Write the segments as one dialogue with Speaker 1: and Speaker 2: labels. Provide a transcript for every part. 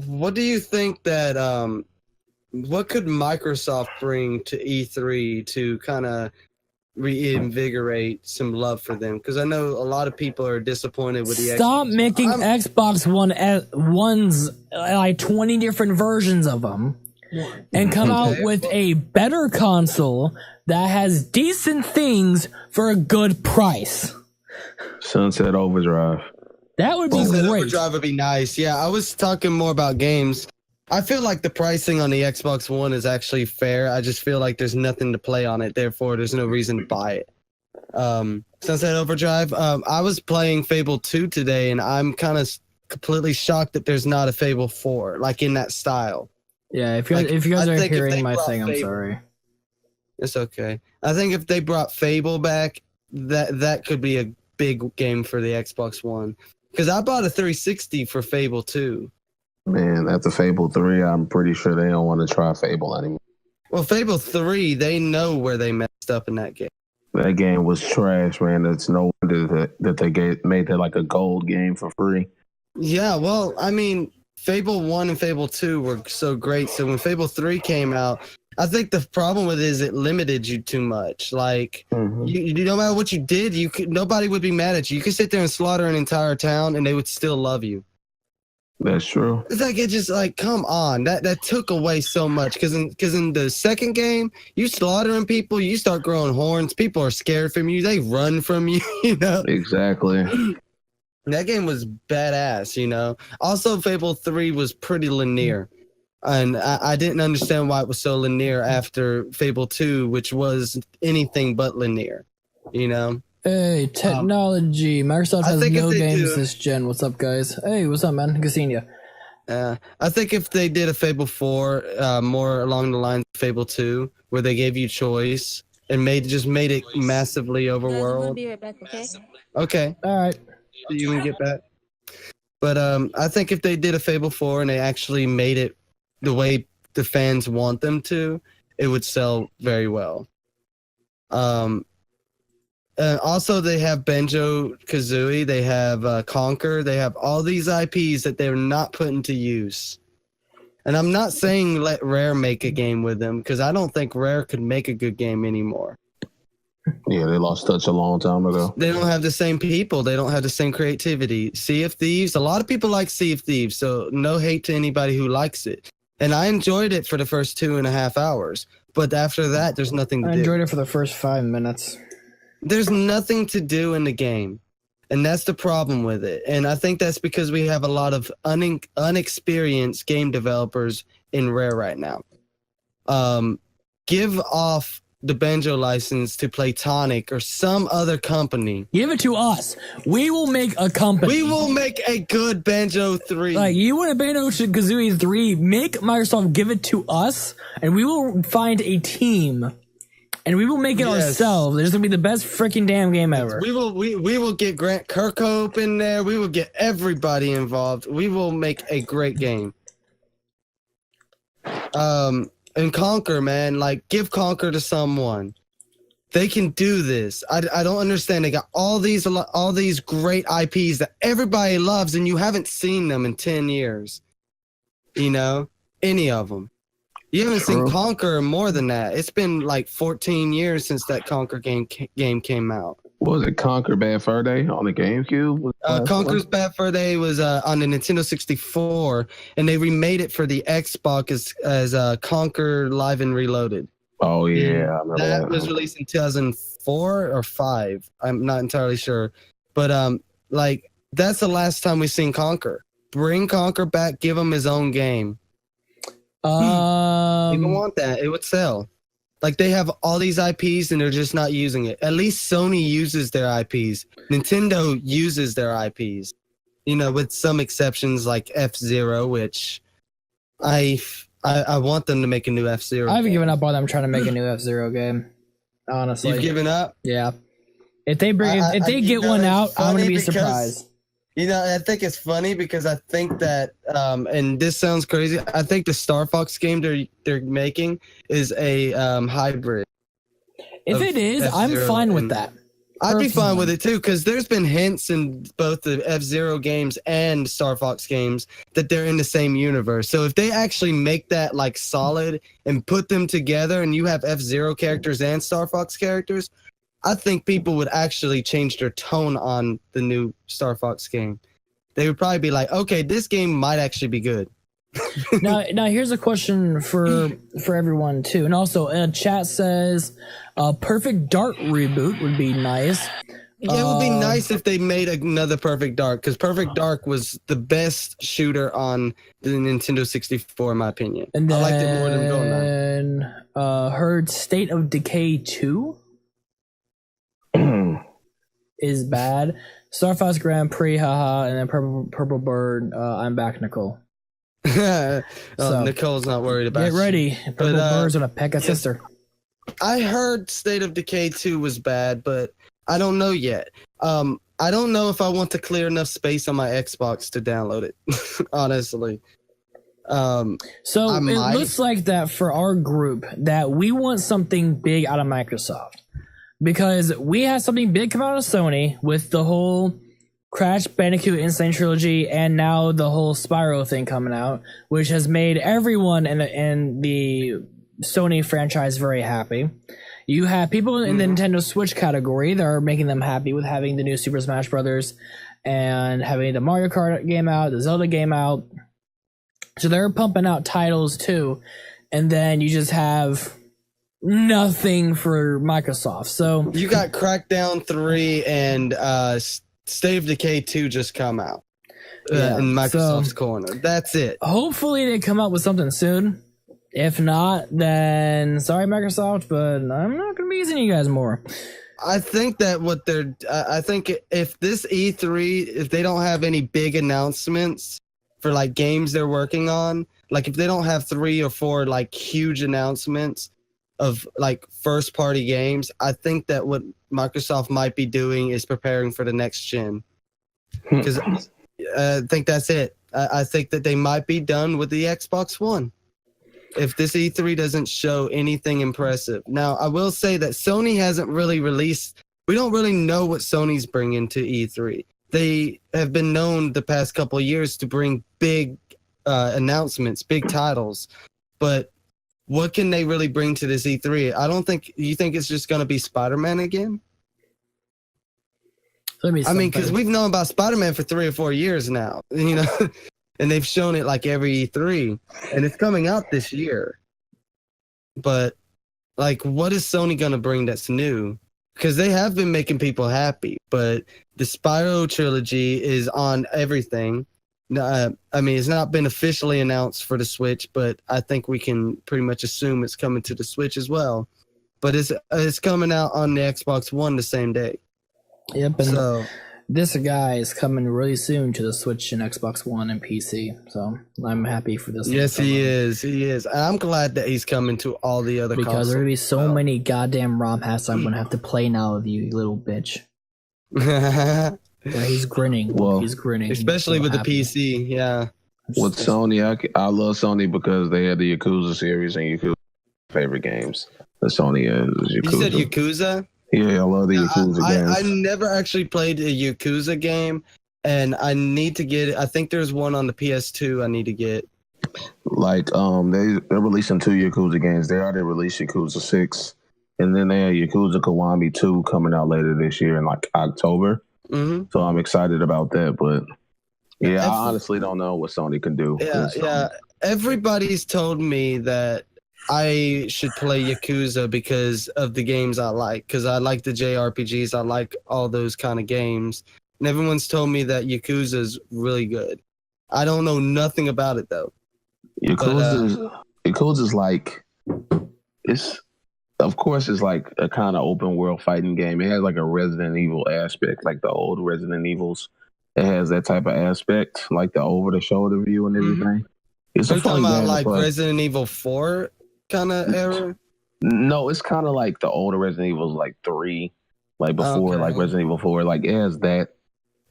Speaker 1: what do you think that what could Microsoft bring to E3 to kind of reinvigorate some love for them? Because I know a lot of people are disappointed with the
Speaker 2: Stop
Speaker 1: Xbox
Speaker 2: making
Speaker 1: One.
Speaker 2: Xbox ones like 20 different versions of them, and come out with a better console that has decent things for a good price.
Speaker 3: Sunset Overdrive.
Speaker 2: That would be
Speaker 1: Sunset
Speaker 2: great.
Speaker 1: Overdrive would be nice. Yeah, I was talking more about games. I feel like the pricing on the Xbox One is actually fair. I just feel like there's nothing to play on it. Therefore, there's no reason to buy it. Sunset Overdrive. I was playing Fable 2 today, and I'm kind of completely shocked that there's not a Fable 4, like in that style.
Speaker 2: Yeah, if you guys
Speaker 1: I
Speaker 2: are
Speaker 1: think if
Speaker 2: hearing
Speaker 1: they
Speaker 2: my
Speaker 1: brought
Speaker 2: thing, I'm
Speaker 1: Fable-
Speaker 2: sorry.
Speaker 1: It's okay. I think if they brought Fable back, that could be a big game for the Xbox One. Because I bought a 360 for Fable 2.
Speaker 3: Man, after Fable 3, I'm pretty sure they don't want to try Fable anymore.
Speaker 1: Well, Fable 3, they know where they messed up in that game.
Speaker 3: That game was trash, man. It's no wonder that they made that like a gold game for free.
Speaker 1: Yeah, well, I mean, Fable 1 and Fable 2 were so great. So when Fable 3 came out, I think the problem with it is it limited you too much. Like, you no matter what you did, nobody would be mad at you. You could sit there and slaughter an entire town, and they would still love you.
Speaker 3: That's true.
Speaker 1: It's like it just like come on, that took away so much. Because in the second game, you slaughtering people, you start growing horns. People are scared from you. They run from you. You know.
Speaker 3: Exactly.
Speaker 1: That game was badass. You know. Also, Fable 3 was pretty linear. And I didn't understand why it was so linear after Fable 2, which was anything but linear, you know?
Speaker 2: Hey, technology. Microsoft has no games
Speaker 1: do,
Speaker 2: this gen. What's up, guys? Hey, what's up, man? Good seeing you.
Speaker 1: I think if they did a Fable 4, more along the lines of Fable 2, where they gave you choice and made it massively overworld.
Speaker 4: Be right back, okay?
Speaker 1: Okay.
Speaker 2: All right.
Speaker 1: You can get back. But I think if they did a Fable 4 and they actually made it the way the fans want them to, it would sell very well. Also, they have Banjo-Kazooie, they have Conquer, they have all these IPs that they're not putting to use. And I'm not saying let Rare make a game with them, because I don't think Rare could make a good game anymore.
Speaker 3: Yeah, they lost touch a long time ago.
Speaker 1: They don't have the same people. They don't have the same creativity. Sea of Thieves, a lot of people like Sea of Thieves, so no hate to anybody who likes it. And I enjoyed it for the first 2.5 hours. But after that, there's nothing to do.
Speaker 2: I enjoyed it for the first 5 minutes.
Speaker 1: There's nothing to do in the game. And that's the problem with it. And I think that's because we have a lot of unexperienced game developers in Rare right now. Give off the Banjo license to Playtonic or some other company.
Speaker 2: Give it to us. We will make a company.
Speaker 1: We will make a good Banjo 3.
Speaker 2: Like, you want a Banjo-Kazooie 3, make Microsoft give it to us, and we will find a team, and we will make it ourselves. It's going to be the best freaking damn game ever.
Speaker 1: We will get Grant Kirkhope in there. We will get everybody involved. We will make a great game. And Conquer, man, like, give Conquer to someone. They can do this. I don't understand. They got all these great IPs that everybody loves, and you haven't seen them in 10 years. You know, any of them. You haven't seen Conquer more than that. It's been like 14 years since that Conquer game came out.
Speaker 3: What was it, Conquer Bad Fur Day on the GameCube?
Speaker 1: Conquer's Bad Fur Day was on the Nintendo 64, and they remade it for the Xbox as Conquer Live and Reloaded.
Speaker 3: Oh, yeah. I remember
Speaker 1: that was released in 2004 or 5. I'm not entirely sure. But, like, that's the last time we've seen Conquer. Bring Conquer back, give him his own game. People want that. It would sell. Like, they have all these IPs and they're just not using it. At least Sony uses their IPs. Nintendo uses their IPs. You know, with some exceptions like F-Zero, which I want them to make a new F-Zero.
Speaker 2: I've given up on them trying to make a new F-Zero game. Honestly.
Speaker 1: You've given up?
Speaker 2: Yeah. If they get one out, I'm going to be surprised.
Speaker 1: You know, I think it's funny because I think that, and this sounds crazy, I think the Star Fox game they're making is a hybrid.
Speaker 2: If it is, I'm fine with that.
Speaker 1: I'd be fine with it too, because there's been hints in both the F-Zero games and Star Fox games that they're in the same universe. So if they actually make that like solid and put them together, and you have F-Zero characters and Star Fox characters, I think people would actually change their tone on the new Star Fox game. They would probably be like, okay, this game might actually be good.
Speaker 2: now here's a question for everyone too, and also chat says Perfect Dark reboot would be nice.
Speaker 1: Yeah, it would be nice if they made another Perfect Dark, because Perfect Dark was the best shooter on the Nintendo 64 in my opinion.
Speaker 2: And then,
Speaker 1: I liked it more than Goldeneye.
Speaker 2: Heard State of Decay 2 is bad. Star Fox Grand Prix, haha, and then Purple Bird, I'm back, Nicole.
Speaker 1: So,
Speaker 2: Nicole's
Speaker 1: not worried about
Speaker 2: Get ready. Purple Bird's gonna peck a sister.
Speaker 1: I heard State of Decay 2 was bad, but I don't know yet. I don't know if I want to clear enough space on my Xbox to download it, honestly.
Speaker 2: So it looks like that for our group that we want something big out of Microsoft, because we had something big come out of Sony with the whole Crash Bandicoot Insane Trilogy, and now the whole Spyro thing coming out, which has made everyone in the Sony franchise very happy. You have people in the Nintendo Switch category that are making them happy with having the new Super Smash Brothers and having the Mario Kart game out, the Zelda game out. So they're pumping out titles too, and then you just have nothing for Microsoft. So
Speaker 1: you got Crackdown 3 and State of Decay 2 just come out in Microsoft's corner. That's it.
Speaker 2: Hopefully they come up with something soon. If not, then sorry Microsoft, but I'm not going to be using you guys more.
Speaker 1: I think that I think if this E3, if they don't have any big announcements for like games they're working on, like if they don't have 3 or 4 like huge announcements of like first party games, I think that what Microsoft might be doing is preparing for the next gen. Because I think that's it. I think that they might be done with the Xbox One if this E3 doesn't show anything impressive. Now, I will say that Sony hasn't really released. We don't really know what Sony's bringing to E3. They have been known the past couple of years to bring big announcements, big titles, but what can they really bring to this E3? I don't think you think it's just going to be Spider-Man again. I mean, because we've known about Spider-Man for 3 or 4 years now, you know, and they've shown it like every E3, and it's coming out this year. But like, what is Sony going to bring that's new? Because they have been making people happy, but the Spyro trilogy is on everything. I mean, it's not been officially announced for the Switch, but I think we can pretty much assume it's coming to the Switch as well. But it's coming out on the Xbox One the same day.
Speaker 2: Yep, and so this guy is coming really soon to the Switch and Xbox One and PC. So I'm happy for this.
Speaker 1: Yes, he is. He is. And I'm glad that he's coming to all the other consoles.
Speaker 2: Because there are going to be so many goddamn ROM hacks I'm going to have to play now with you little bitch. Yeah, he's grinning.
Speaker 3: Well,
Speaker 2: he's grinning.
Speaker 1: Especially with
Speaker 2: happy.
Speaker 1: the PC, yeah.
Speaker 3: With Sony, I love Sony because they had the Yakuza series and Yakuza favorite games. The Sony is Yakuza.
Speaker 1: You said Yakuza?
Speaker 3: Yeah, I love the Yakuza games.
Speaker 1: I never actually played a Yakuza game, and I need to get it. I think there's one on the PS2 I need to get.
Speaker 3: Like, they're releasing 2 Yakuza games. They already released Yakuza 6, and then they have Yakuza Kiwami 2 coming out later this year in like October.
Speaker 1: Mm-hmm.
Speaker 3: So I'm excited about that, but yeah, I honestly don't know what Sony can do.
Speaker 1: Yeah. Everybody's told me that I should play Yakuza because of the games I like, because I like the JRPGs, I like all those kind of games, and everyone's told me that Yakuza is really good. I don't know nothing about it though.
Speaker 3: Yakuza's like, of course, it's like a kind of open world fighting game. It has like a Resident Evil aspect, like the old Resident Evils. It has that type of aspect, like the over the shoulder view and everything. Mm-hmm. It's a fun game. About like Resident
Speaker 1: Evil 4 kind of era?
Speaker 3: No, it's kind of like the older Resident Evils, like 3, like before, like Resident Evil 4. Like it has that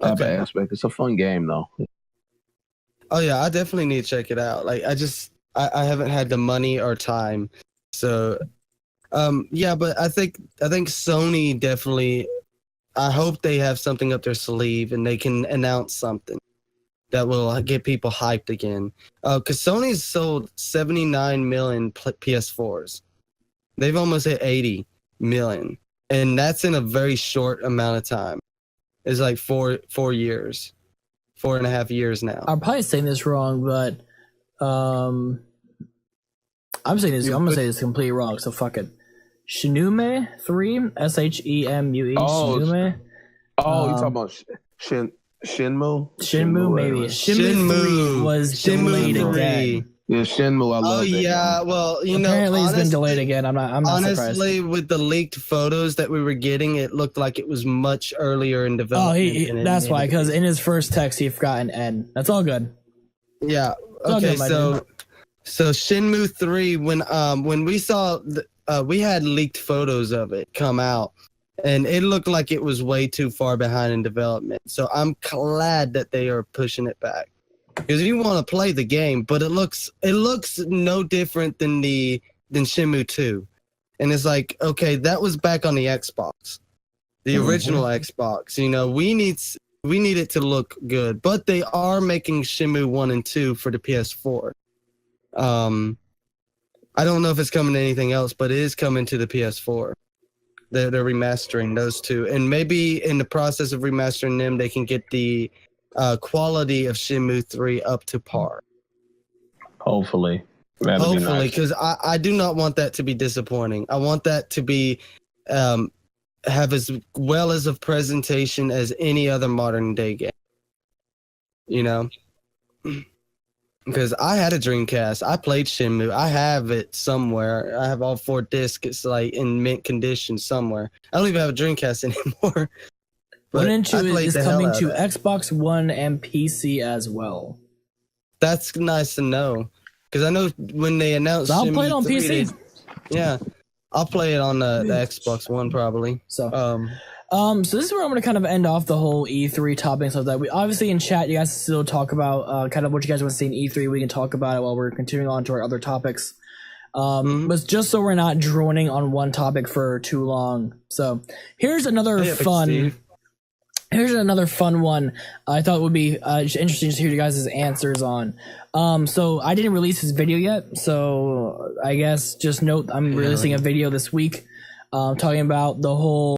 Speaker 3: type of aspect. It's a fun game though.
Speaker 1: Oh yeah, I definitely need to check it out. Like I haven't had the money or time, so. Yeah, but I think Sony definitely I hope they have something up their sleeve and they can announce something that will get people hyped again. Because Sony's sold 79 million PS4s. They've almost hit 80 million. And that's in a very short amount of time. It's like 4 years. 4.5 years now.
Speaker 2: I'm probably saying this wrong, but I'm saying this. I'm gonna say this completely wrong. So fuck it. Shenmue 3, Shemue. Shenmue.
Speaker 3: Oh, you talking about Shenmue?
Speaker 2: Shenmue, maybe. Shenmue 3 was delayed again.
Speaker 3: Yeah, Shenmue. I love
Speaker 1: that. Yeah, well,
Speaker 2: apparently it's been delayed again. I'm not
Speaker 1: honestly,
Speaker 2: surprised.
Speaker 1: with the leaked photos that we were getting, it looked like it was much earlier in development.
Speaker 2: That's why, because in his first text he forgot an N. That's all good.
Speaker 1: Yeah. Okay. So Shenmue 3, when we saw we had leaked photos of it come out, and it looked like it was way too far behind in development. So I'm glad that they are pushing it back. Because you want to play the game, but it looks no different than Shenmue 2. And it's like, okay, that was back on the Xbox. The original Xbox. You know, we need it to look good. But they are making Shenmue 1 and 2 for the PS4. I don't know if it's coming to anything else, but it is coming to the PS4. They're remastering those two. And maybe in the process of remastering them, they can get the quality of Shenmue 3 up to par.
Speaker 3: Hopefully. That'd be nice.
Speaker 1: Because I do not want that to be disappointing. I want that to be have as well as a presentation as any other modern day game. You know? Because I had a Dreamcast. I played Shenmue. I have it somewhere. I have all 4 discs. It's like in mint condition somewhere. I don't even have a Dreamcast anymore.
Speaker 2: One and 2 is coming to Xbox One and PC as well.
Speaker 1: That's nice to know. Because I know when they announced
Speaker 2: I'll play it on PC.
Speaker 1: Yeah. I'll play it on the Xbox One probably.
Speaker 2: So this is where I'm going to kind of end off the whole E3 topic and stuff. That we obviously in chat, you guys still talk about kind of what you guys want to see in E3. We can talk about it while we're continuing on to our other topics. But just so we're not droning on one topic for too long. So here's another fun one I thought would be interesting to hear you guys' answers on. So I didn't release this video yet, so I guess just note I'm releasing a video this week talking about the whole